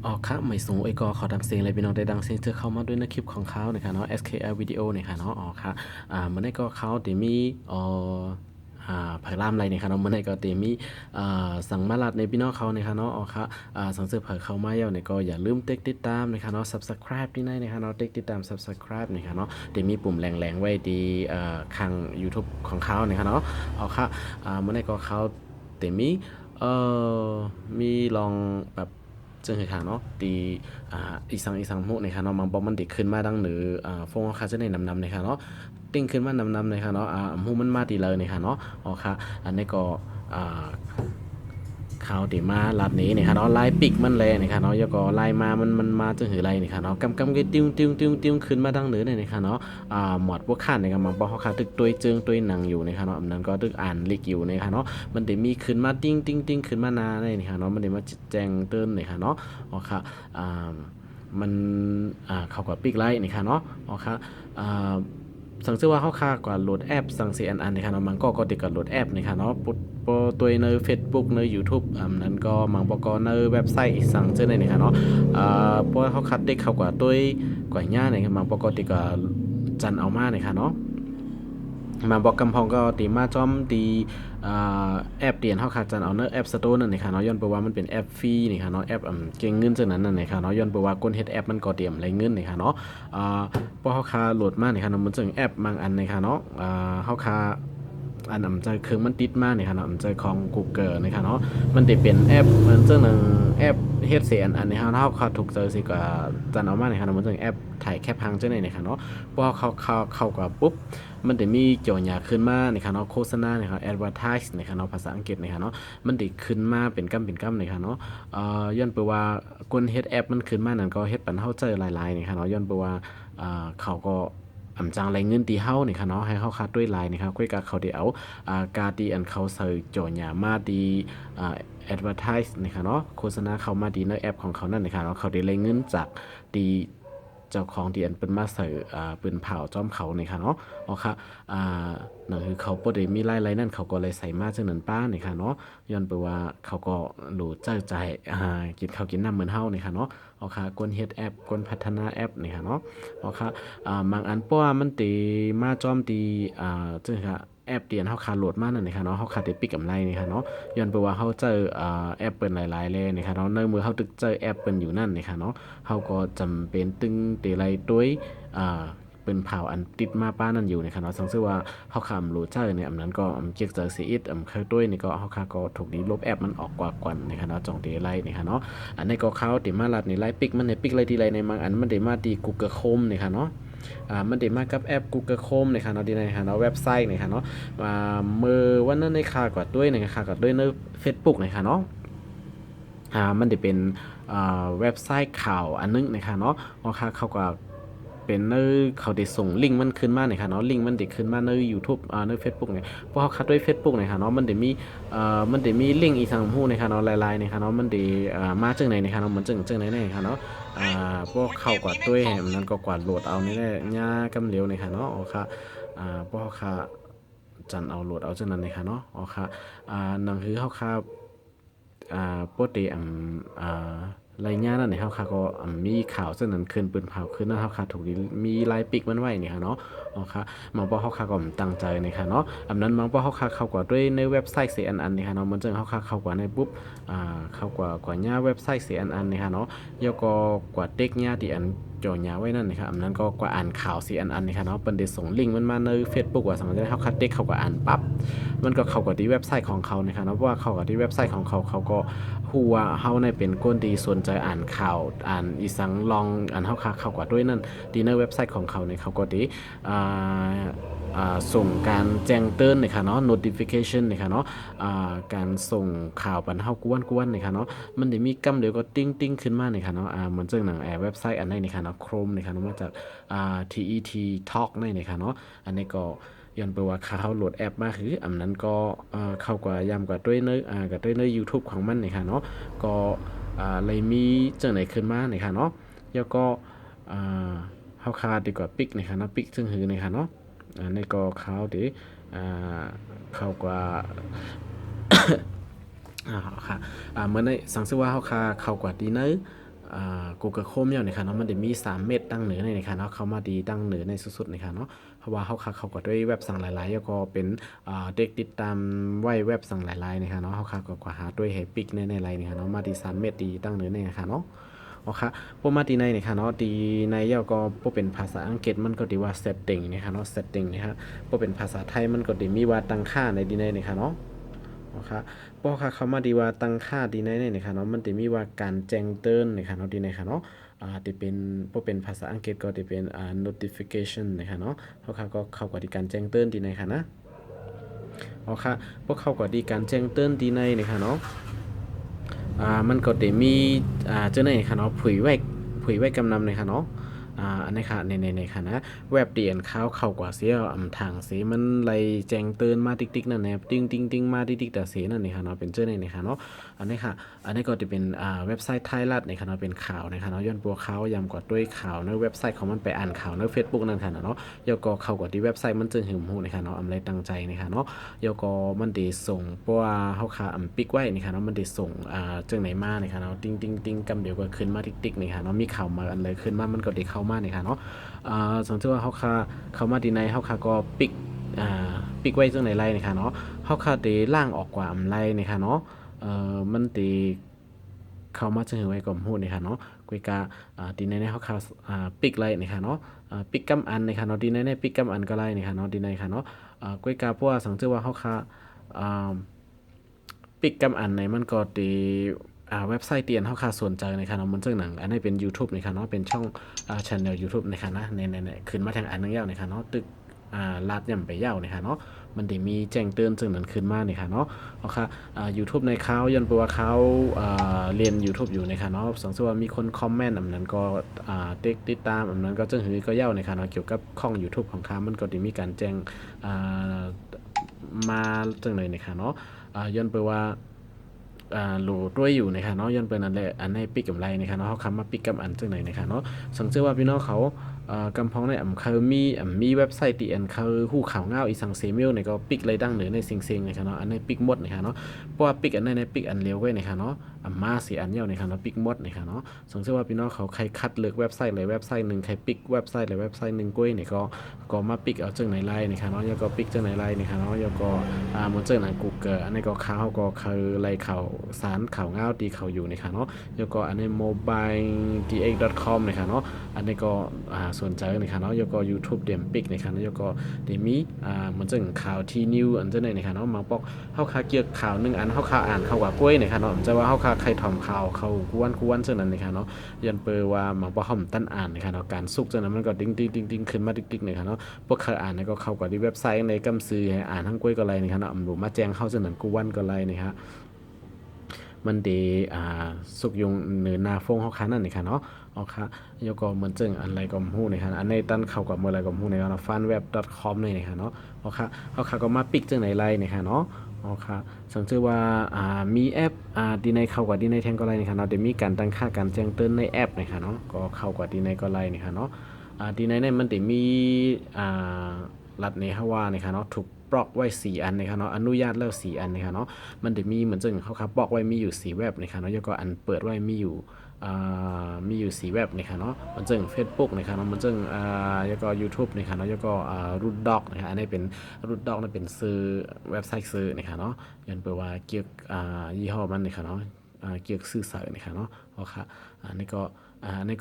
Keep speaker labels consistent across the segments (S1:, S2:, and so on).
S1: อ๋อครับไม่สูงไอ้ก็ขอดังเสียงเลยพี่น้องได้ดังเสียงเจอเข้ามาด้วยในคลิปของเขาเนี่ยค่ะเนาะ SKL วิดีโอเนี่ยค่ะเนาะอ๋อค่ะมันได้ก็เขาตีมีเอ่อเผยล่ามอะไรเนี่ยค่ะเนาะมันได้ก็ตีมีสั่งมาลัดในพี่น้องเขาเนี่ยค่ะเนาะอ๋อค่ะสั่งซื้อเผยเข้ามาเยอะเนี่ยก็อย่าลืมเต็กติดตามนะคะเนาะ subscribe ที่ไหนนะคะเนาะเต็กติดตาม subscribe เนี่ยค่ะเนาะตีมีปุ่มแรงๆไว้ดีข้าง YouTube ของเขาเนี่ยค่ะเนาะอ๋อค่ะมันได้ก็เขาตีมีเอ่อมีลองแบบจึงเหตุการณ์เนาะตีอีสังมุกในค่ะเนาะมันบอกมันเด็กขึ้นมาดังหรือฟงคาจะได้นำในค่ะเนาะติ้งขึ้นมานำในค่ะเนาะมูมันมาตีเลยในค่ะเนาะอ๋อค่ะอันนี้ก็อ่าข่าวตีมาลัดนี้เนี่ยค่ะเนาะไล่ปิกมันเลยนะครับเนาะแล้วก็ไล่มามันมาจนหือไรเนี่ยค่ะเนาะกำก็ติ้วขึ้นมาดังเหนือเนี่ยนะครับเนาะหมดพวกข้านนะครับมันบอกเขาขาตึกตัวเจิงตัวหนังอยู่นะครับเนาะอันนั้นก็ตึกอ่านลิกอยู่นะครับเนาะมันได้มีขึ้นมาติ้งขึ้นมานาเนี่ยนะครับเนาะมันได้มาแจ้งเตือนนะครับเนาะอ๋อค่ะมันเขาก็ปิกไล่นะครับเนาะอ๋อค่ะสังเกตว่าเขาค่ากว่าโหลดแอปสังเสียอันนะครับเนาะมันก็ติดกับโหลดแอปนะครับเนาะปุ๊บตัวใน Facebook ใน YouTube นั้นก็มันบอกก็ในเว็บไซต์สั่งเจอในนะครับเนาะเพราะเขาคัดเด็กเขากว่าตัวกว่าย่าเนี่ยมันปกติก็จันเอามาเนี่ยค่ะเนาะมาบอกกำพองก็ตีมาจอมตีแอปเตียนเฮาขาดจันเอาเนอะแอปสโตร์นั่นนี่ค่ะเนาะย้อนไปว่ามันเป็นแอปฟรีนี่ค่ะเนาะแอปเก่งเงินจังนั้นนั่นนี่ค่ะเนาะย้อนไปว่าคนเฮ็ดแอปมันก็เตรียมไรเงินนี่ค่ะเนาะพอเฮาคาโหลดมานี่ค่ะเนาะมันจึงแอปบางอันนี่ค่ะเนาะเฮาคาอันอำใจเครื่องมันติดมาเนี่ยค่ะเนาะอำใจของ Google นะคะเนาะมันได้เป็นแอปมันจังหนึ่งแอปเฮ็ดเสียอันนี้เฮาเขาถูกเจอสิก็จันเอามาเนี่ยค่ะเนาะมันจังแอปถ่ายแคปพังจังได๋นี่ค่ะเนาะพอเข้าก็ปุ๊บมันได้มีโจทย์หยังขึ้นมานี่ค่ะเนาะโฆษณานี่ค่ะ advertise นี่ค่ะเนาะภาษาอังกฤษนี่ค่ะเนาะมันได้ขึ้นมาเป็นกำนี่ค่ะเนาะย้อนไปว่าคนเฮ็ดแอปมันขึ้นมานั่นก็เฮ็ดปันเฮาเจอหลายๆนี่ค่ะเนาะย้อนไปว่าเขาก็จางไรเงินตีเฮานี่ค่ะเนาะให้เฮาคัดด้วยลายนี่ครับคุยกับเขาได้เอาการตีอันเขาใส่โจทย์หยังมาดีadvertise นี่ค่ะเนาะโฆษณาเข้ามาดีในแอปของเขานั่นนี่ค่ะเนาะเขาได้ไรเงินจากดีเจ้าของที่อันเป็นมาใส่ปืนเผาจ้อมเขานี่ค่ะเนาะอ๋อค่ะนั่นคือเขาบ่ได้มีรายไรนั่นเขาก็เลยใส่มาจังนั้นป้านี่ค่ะเนาะย้อนไปว่าเขาก็รู้เจ้าใจกินข้าวกินน้ำเหมือนเฮานี่ค่ะเนาะอ๋อค่ะคนเฮ็ดแอปคนพัฒนาแอปนี่ค่ะเนาะอ๋อค่ะบางอันเพราะว่ามันติมาจอมตีจังค่ะแอปเตียนเฮาขาโหลดมานั่นนี่ค่ะเนาะเฮาขาได้ปิกกำไรนี่ค่ะเนาะย้อนไปว่าเฮาเจอแอปเปิ้นหลายๆเลยนี่ค่ะเนาะในมือเฮาตึกเจอแอปเปิ้นอยู่นั่นนี่ค่ะเนาะเฮาก็จำเป็นตึงเตไลต้วยอ่าเป็นเผาอันติดมาป้านั่นอยู่นะครับเนาะสังซึ่งว่าเฮาคำรู้ใจเนี่ยอันนั้นก็เกียกเจอเสียอิดเคยด้วยนี่ก็เฮาคาก็ถูกดีลบแอปมันออกกว่ากวนนะครับเนาะจองเตไลนี่ค่ะเนาะอันนี้ก็เขาติมาลัดนี่ไลปิกมันในปิกไลทีไรในบางอันมันได้มาตี Google Chrome นี่ค่ะเนาะมันได้มากับแอป Google Chrome นี่ค่ะเนาะดีในค่ะเนาะเว็บไซต์นี่ค่ะเนาะมือวันนั้นในค่ากว่าด้วยนี่ค่ะกับด้วยใน Facebook นี่ค่ะเนาะมันจะเป็นเว็บไซต์ข่าวอันนึงนะคะเนาะว่าเขาก็เป็นเนอเขาได้ส่งลิงก์มันขึ้นมาเนี่ยค่ะเนาะลิงก์มันได้ขึ้นมาใน YouTubeใน Facebook เนี่ยพอเขาคัดด้วย Facebook เนี่ยค่ะเนาะมันได้มีลิงก์อีกทางหู้นะคะเนาะหลายๆนะคะเนาะมันได้มาจังไหนนะคะเนาะมันจังไหนนะคะเนาะพวกเข้ากว่าด้วยแหมนั้นก็กว่าโหลดเอานี่แหละยากำเหลวนะคะเนาะอ๋อค่ะพวกเขาจันเอาโหลดเอาจังนั้นนะคะเนาะอ๋อค่ะนั่นคือเขาค่ะ ปกติรายงานนั่นนี่ครับค่ะก็มีข่าวเสนอขึ้นปืนเผาขึ้นนะครับค่ะถูกมีลายปิกมันไว้นี่ค่ะเนาะอ๋อค่ะมังป้อเขาค่ะก็ตั้งใจนี่ค่ะเนาะอันนั้นมังป้อเขาค่ะเข้ากว่าด้วยในเว็บไซต์เสียอันนี่ค่ะเนาะมันจึงเขาค่ะเข้ากว่าในปุ๊บเข้ากว่าหน้าเว็บไซต์เสียอันนี่ค่ะเนาะแล้วก็กว่าเต็กหน้าที่อันจ่อหน้าไว้นั่นนี่ครับอันนั้นก็กว่าอ่านข่าวเสียอันนี่ค่ะเนาะเป็นได้ส่งลิงก์มันมาใน Facebook ว่าสามารถได้เขาคัดเต็กเขาก็อ่านปั๊บมันก็เข้ากับที่เว็บไซต์ของเขานะครับเนาะเพราะว่าเข้ากับที่เว็บไซต์ของเขาเขาก็ฮู้ว่าเฮาเนี่ยเป็นคนที่สนใจอ่านข่าวอ่านอีสังลองอ่านเฮาค่ะเข้ากว่าด้วยนั่นที่ในเว็บไซต์ของเขาเนี่ยเขาก็ได้อ่าส่งการแจ้งเตือนนะคะเนาะ notification นะคะเนาะการส่งข่าวปันเฮากวนๆนะคะเนาะมันได้มีกำเดียวก็ติ้งขึ้นมานะคะเนาะเหมือนจังหนังเว็บไซต์อันนี้นะคะเนาะ Chrome นะคะเนาะมาจากTET Talk นี่นะคะเนาะอันนี้ก็ย้อนไปว่าเขาโหลดแอปมาคืออันนั้นก็เข้ากว่ายามกว่าด้วยเนยกับด้วยเนย YouTube ของมันนะคะเนาะก็เลยมีจังไหนขึ้นมานะคะเนาะแล้วก็เขาคาดีกว่าปิกนะคะเนาะปิกซึ่งหือนะคะเนาะในก็เขาดีเข้ากว่า ค่ะเหมือนในสังสือว่าเขาคาเข้ากว่าดีเนอร์ Google Chrome เนี่ยนะคะเนาะมันจะมี3เม็ดตั้งเหนือในนะคะเนาะเข้ามาดีตั้งเหนือในสุดๆนะคะเนาะเพราะว่าเขาก็ด้วยเว็บสั่งหลายๆแล้วก็เป็นเด็กติดตามไว้เว็บสั่งหลายๆนะคะเนาะเขาก็กว่าหาด้วยให้ปิกในไรนะคะเนาะมาดี3เม็ดดีตั้งเหนือในนะคะเนาะโอเคพวกมาดีในนะคะเนาะดีในเย่าก็พวกเป็นภาษาอังกฤษมันก็ดีว่า setting นะคะเนาะ setting นะคะพวกเป็นภาษาไทยมันก็ดีมีว่าตั้งค่าในดีในนะคะเนาะนะคะพวกเขามาดีว่าตั้งค่าดีในนะคะเนาะมันจะมีว่าการแจ้งเตือนนะคะเนาะดีในค่ะเนาะที่เป็นพวกเป็นภาษาอังกฤษก็จะเป็นnotification นะคะเนาะเขาก็เข้ากับการแจ้งเตือนดีในค่ะนะโอเคพวกเข้ากับการแจ้งเตือนดีในนะคะเนาะมันก็จะมีเจ้าไหนค่ะเนาะผุยไว้กำนำเลยค่ะเนาะอันนี้ค่ะในค่ะนะเว็บเดียนเข้ากว่าเสียทางเสียมันไล่แจ้งเตือนมาติ๊กๆนั่นแหละติ๊งมาติ๊กแต่เสียนั่นนี่ค่ะเนาะเป็นเจ้าในค่ะเนาะอันนี้ค่ะอันนี้ก็จะเป็นเว็บไซต์ไทยรัฐในค่ะเนาะเป็นข่าวนะคะเนาะย้อนปัวข่าวยำกว่าด้วยข่าวในเว็บไซต์ของมันไปอ่านข่าวใน Facebook นั่นค่ะเนาะยก็เข้ากว่าที่เว็บไซต์มันจึงหืมหูนะคะเนาะอะไรตั้งใจนะคะเนาะยก็มันได้ส่งเพราะว่าเฮาค่ะปิกไว้นะคะเนาะมันได้ส่งจังไหนมานะคะเนาะติ๊งกำเดียวก็ขึ้นมาติ๊กนะคะเนาะมีข่าวมาอันเลยขึ้นมามันก็ได้เข้ามานะคะเนาะสมมติว่าเฮาค่ะเข้ามาที่ในเฮาค่ะก็ปิกไว้จังไหนไรนะคะเนาะเฮาค่ะได้ล่างออกกว่าอำไรนะคะเนาะมันได้เข้ามาจังหือไว้ก่อมฮู้นะคะเนาะกุยกาที่ในเฮาค่ะปิกไรนะคะเนาะปิกกำอันนะคะเนาะที่ในปิกกำอันก็ไรนะคะเนาะที่ในค่ะเนาะกุยกาเพราะว่าสังเกตว่าเฮาค่ะปิกกำอันในมันก็ตีเว็บไซต์เตียนเฮาค่ะสนใจนะคะเนาะมันซึ่งหนังอันนี้เป็น YouTube นะคะเนาะเป็นช่องchannel YouTube นะคะนะในขึ้นมาทางอันนึงยาวนะคะเนาะตึกลาดย่ำไปยาวนะคะเนาะมันได้มีแจ้งเตือนซึ่งนั้นขึ้นมานะคะเนาะเอาค่ะYouTube ในเขาย้อนไปว่าเขาเรียน YouTube อยู่นะคะเนาะสังเกตว่ามีคนคอมเมนต์อันนั้นก็ติดตามอันนั้นก็จึงหือก็ยาวนะคะเนาะเกี่ยวกับช่อง YouTube ของเขามันก็ได้มีการแจ้งมาจังเลยนะคะเนาะย้อนไปว่าโหลด้วยอยู่นะคะเนาะย้อนเป็นอันแรกอันในปิกกับไรนะคะเนาะเขาคำมาปิกกับอันจังไหนนะคะเนาะสังเกตว่าพี่น้องเขากำพองในเขามีเว็บไซต์ตีอันเขาหู้ข่าวเงาอีสังเซมิลเนี่ยก็ปิกไรดังเหนือในซิงนะคะเนาะอันในปิกหมดนะคะเนาะเพราะว่าปิกอันในปิกอันเลี้ยวไว้นะคะเนาะมาสีอันเดียวนะคะเนาะปิกหมดนะคะเนาะสังเกตว่าพี่น้องเขาใครคัดเลือกเว็บไซต์เลยเว็บไซต์หนึ่งใครปิกเว็บไซต์เลยเว็บไซต์หนึ่งกุ้ยเนี่ยก็มาปิกเอาจังไหนไล่นะคะเนาะแล้วก็ปิกจังไหนไล่นะคะเนาะแล้วก็เหมือนจังไหนกูเกิลอันนี้ก็ข่าวก็คือไล่ข่าวสารข่าวเงาตีข่าวอยู่นะคะเนาะแล้วก็อันนี้ mobiletx.com นะคะเนาะอันนี้ก็สนใจนะคะเนาะแล้วก็ YouTube เดมปิกนะคะแล้วก็เดมีเหมือนจังข่าวทีนิวอันจังไหนนะคะเนาะมาบอกเฮาคาเกี่ยวข่าวนึงอันเฮาคาอ่านข่าวว่ากล้วยนะคะเนาะจะว่าเฮาคาใครทอมข่าวเขากวนจังนั้นนะคะเนาะยันเปอว่ามาบ่เฮาตั้นอ่านนะคะเนาะการสุกจังนั้นมันก็ดิ้งขึ้นมาติ๊กนะคะเนาะพวกเขาอ่านก็เข้ากับที่เว็บไซต์ในกำซื้อให้อ่านทั้งกล้วยก็ไรนะคะเนาะบ่มาแจ้งเฮาจังนั้นกวนก็ไรนะคะมันดีสุกยุงหรือนาฟงเฮาคันนั่นนี่ค่ะเนาะอ๋อค่ะยก็เหมือนจึงอะไรก็ฮู้นี่ค่ะอันในตั้นเข้ากับเมื่อไรก็ฮู้ในเนาะ fanweb.com นี่ค่ะเนาะอ๋อค่ะเฮาค่ะก็มาปิกจังไหนไรนี่ค่ะเนาะอ๋อค่ะสังเกตว่ามีแอปดีในเข้ากับดีในแทงก็ไรนี่ค่ะเนาะเดี๋ยวมีการตั้งค่าการแจ้งเตือนในแอปนี่ค่ะเนาะก็เข้ากับดีในก็ไรนี่ค่ะเนาะดีในเนี่ยมันจะมีรัดในฮาวานี่ค่ะเนาะถูกบล็อกไว้4อันนะคะเนาะอนุญาตแล้ว4อันนะคะเนาะมันจะมีเหมือนจังเขาครับบล็อกไว้มีอยู่4เว็บนะคะเนาะแล้วก็อันเปิดไว้มีอยู่4เว็บนะคะเนาะมันจัง Facebook นะคะเนาะมันจังแล้วก็ YouTube นะคะเนาะแล้วก็รูทด็อกนะคะอันนี้เป็นรูทด็อกนั่นเป็นซื้อเว็บไซต์ซื้อนะคะเนาะยันเปิดว่าเกี่ยวยี่ห้อมันนะคะเนาะเกี่ยวกับสื่อสารนะคะเนาะโอเคอันนี้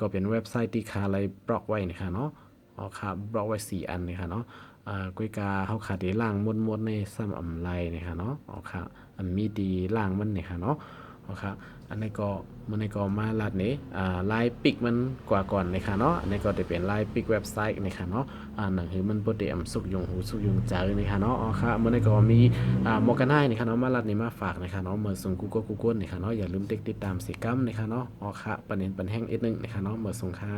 S1: ก็เป็นเว็บไซต์ที่คาอะไรบล็อกไว้นะคะเนาะโอเคบล็อกไว้4อันนะคะเนาะกุยกาเฮาขาดได้ล่างมดในซ้ำอำไรนะคะเนาะอ๋อค่ะอันมีดีล่างมันเนี่ยค่ะเนาะอ๋อค่ะอันนี้ก็มันนี้ก็มาลัดนี้ไลน์ปิกมันกว่าก่อนเลยค่ะเนาะอันนี้ก็จะเป็นไลน์ปิกเว็บไซต์นะคะเนาะหนังคือมันบ่ได้สุกยุงหูสุกยุงใจนะคะเนาะอ๋อค่ะมันนี้ก็มีโมกันได้นะคะเนาะมาลัดนี้มาฝากนะคะเนาะเมื่อส่งกูเกิลนะคะเนาะอย่าลืมติดตามสิกรรมนะคะเนาะอ๋อค่ะประเด็นปัญแห้งอีกนึงนะคะเนาะเมื่อส่งค่ะ